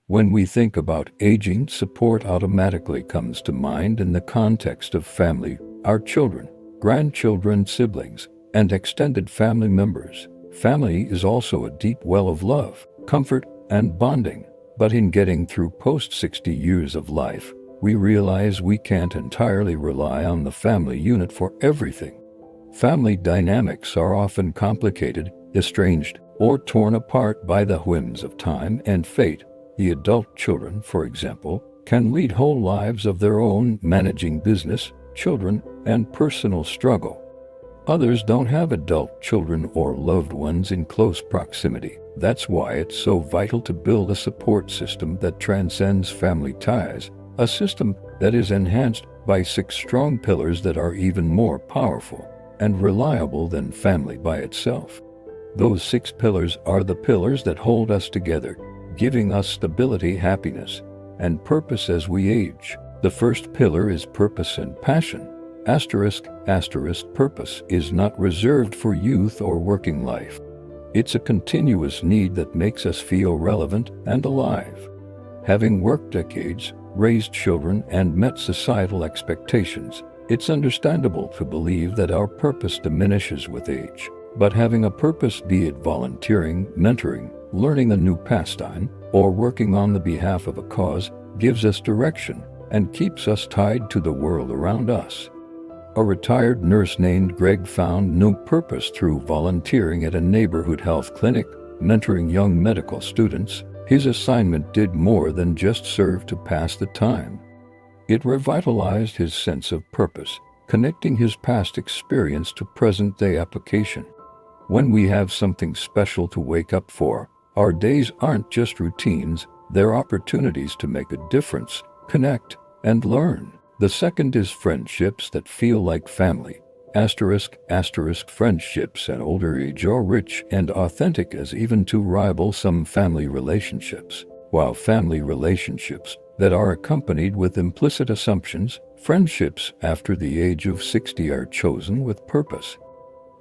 When we think about aging, support automatically comes to mind in the context of family, our children, grandchildren, siblings, and extended family members. Family is also a deep well of love, comfort, and bonding. But in getting through post-60 years of life, we realize we can't entirely rely on the family unit for everything. Family dynamics are often complicated, estranged, or torn apart by the whims of time and fate. The adult children, for example, can lead whole lives of their own, managing business, children, and personal struggle. Others don't have adult children or loved ones in close proximity. That's why it's so vital to build a support system that transcends family ties, a system that is enhanced by 6 strong pillars that are even more powerful and reliable than family by itself. Those 6 pillars are the pillars that hold us together, giving us stability, happiness, and purpose as we age. The first pillar is purpose and passion. Purpose is not reserved for youth or working life. It's a continuous need that makes us feel relevant and alive. Having worked decades, raised children, and met societal expectations, it's understandable to believe that our purpose diminishes with age. But having a purpose, be it volunteering, mentoring, learning a new pastime, or working on the behalf of a cause, gives us direction and keeps us tied to the world around us. A retired nurse named Greg found new purpose through volunteering at a neighborhood health clinic, mentoring young medical students. His assignment did more than just serve to pass the time. It revitalized his sense of purpose, connecting his past experience to present-day application. When we have something special to wake up for, our days aren't just routines, they're opportunities to make a difference, connect, and learn. The second is friendships that feel like family. Friendships at older age are rich and authentic as even to rival some family relationships. While family relationships that are accompanied with implicit assumptions, friendships after the age of 60 are chosen with purpose.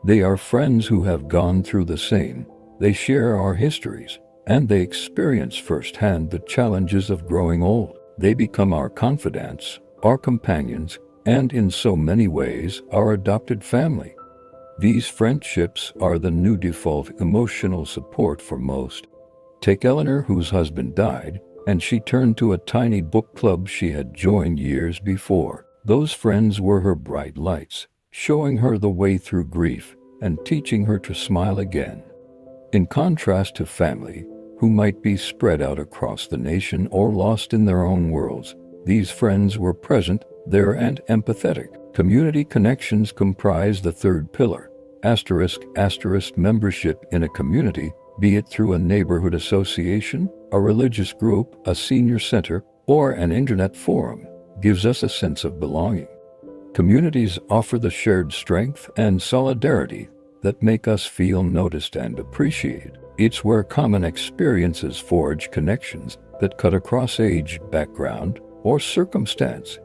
They are friends who have gone through the same, they share our histories, and they experience firsthand the challenges of growing old. They become our confidants, our companions, and in so many ways, our adopted family. These friendships are the new default emotional support for most. Take Eleanor, whose husband died, and she turned to a tiny book club she had joined years before. Those friends were her bright lights, showing her the way through grief and teaching her to smile again. In contrast to family, who might be spread out across the nation or lost in their own worlds, these friends were present, there, and empathetic. Community connections comprise the third pillar. Membership in a community, be it through a neighborhood association, a religious group, a senior center, or an internet forum, gives us a sense of belonging. Communities offer the shared strength and solidarity that make us feel noticed and appreciated. It's where common experiences forge connections that cut across age, background, or circumstance.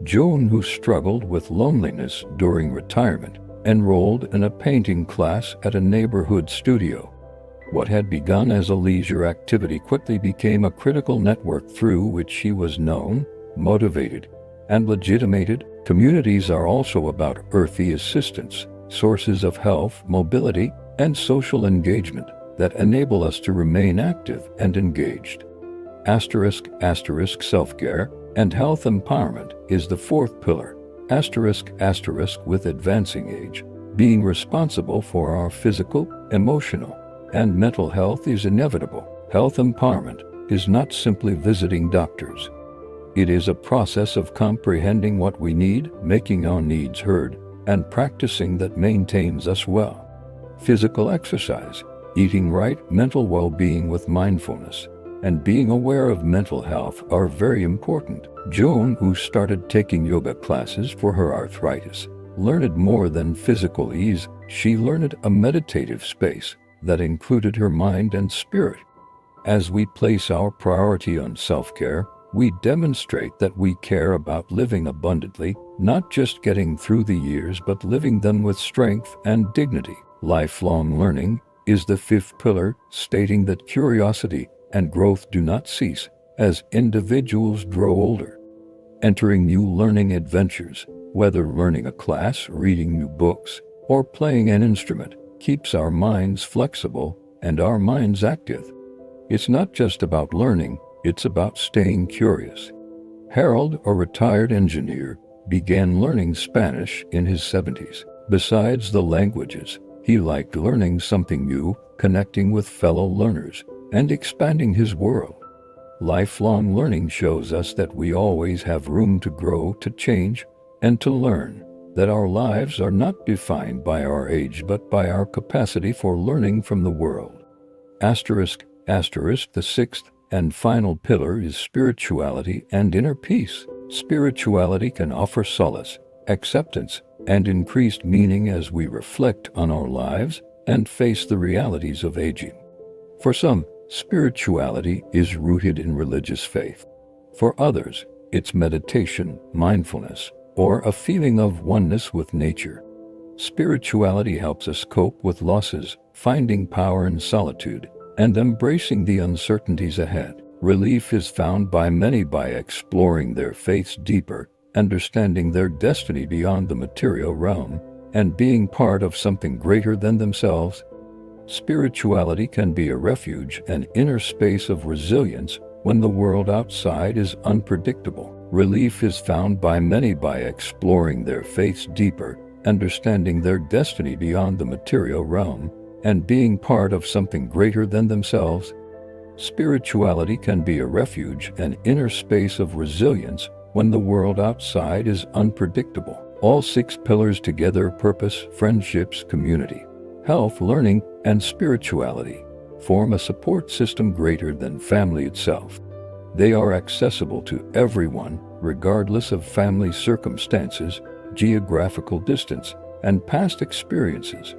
Joan, who struggled with loneliness during retirement, enrolled in a painting class at a neighborhood studio. What had begun as a leisure activity quickly became a critical network through which she was known, motivated, and legitimated. Communities are also about earthy assistance, sources of health, mobility, and social engagement that enable us to remain active and engaged. Self-care and health empowerment is the fourth pillar. With advancing age, being responsible for our physical, emotional, and mental health is inevitable. Health empowerment is not simply visiting doctors. It is a process of comprehending what we need, making our needs heard, and practicing that maintains us well. Physical exercise, eating right, mental well-being with mindfulness, and being aware of mental health are very important. Joan, who started taking yoga classes for her arthritis, learned more than physical ease. She learned a meditative space that included her mind and spirit. As we place our priority on self-care, we demonstrate that we care about living abundantly, not just getting through the years but living them with strength and dignity. Lifelong learning is the fifth pillar, stating that curiosity and growth do not cease as individuals grow older. Entering new learning adventures, whether learning a class, reading new books, or playing an instrument, keeps our minds flexible and our minds active. It's not just about learning, it's about staying curious. Harold, a retired engineer, began learning Spanish in his 70s. Besides the languages, he liked learning something new, connecting with fellow learners, and expanding his world. Lifelong learning shows us that we always have room to grow, to change, and to learn, that our lives are not defined by our age but by our capacity for learning from the world. Asterisk, the sixth and final pillar is spirituality and inner peace. Spirituality can offer solace, acceptance, and increased meaning as we reflect on our lives and face the realities of aging. For some, spirituality is rooted in religious faith. For others, it's meditation, mindfulness, or a feeling of oneness with nature. Spirituality helps us cope with losses, finding power in solitude, and embracing the uncertainties ahead. Relief is found by many by exploring their faiths deeper, understanding their destiny beyond the material realm, and being part of something greater than themselves. Spirituality can be a refuge, an inner space of resilience when the world outside is unpredictable. Relief is found by many by exploring their faiths deeper, understanding their destiny beyond the material realm, and being part of something greater than themselves. Spirituality can be a refuge, an inner space of resilience when the world outside is unpredictable. All six pillars together: purpose, friendships, community, health, learning, and spirituality form a support system greater than family itself. They are accessible to everyone, regardless of family circumstances, geographical distance, and past experiences.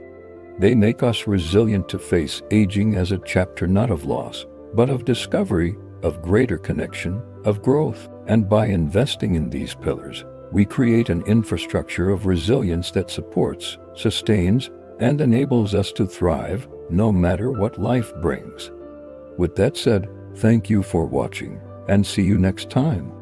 They make us resilient to face aging as a chapter not of loss, but of discovery, of greater connection, of growth. And by investing in these pillars, we create an infrastructure of resilience that supports, sustains, and enables us to thrive no matter what life brings. With that said, thank you for watching, and see you next time.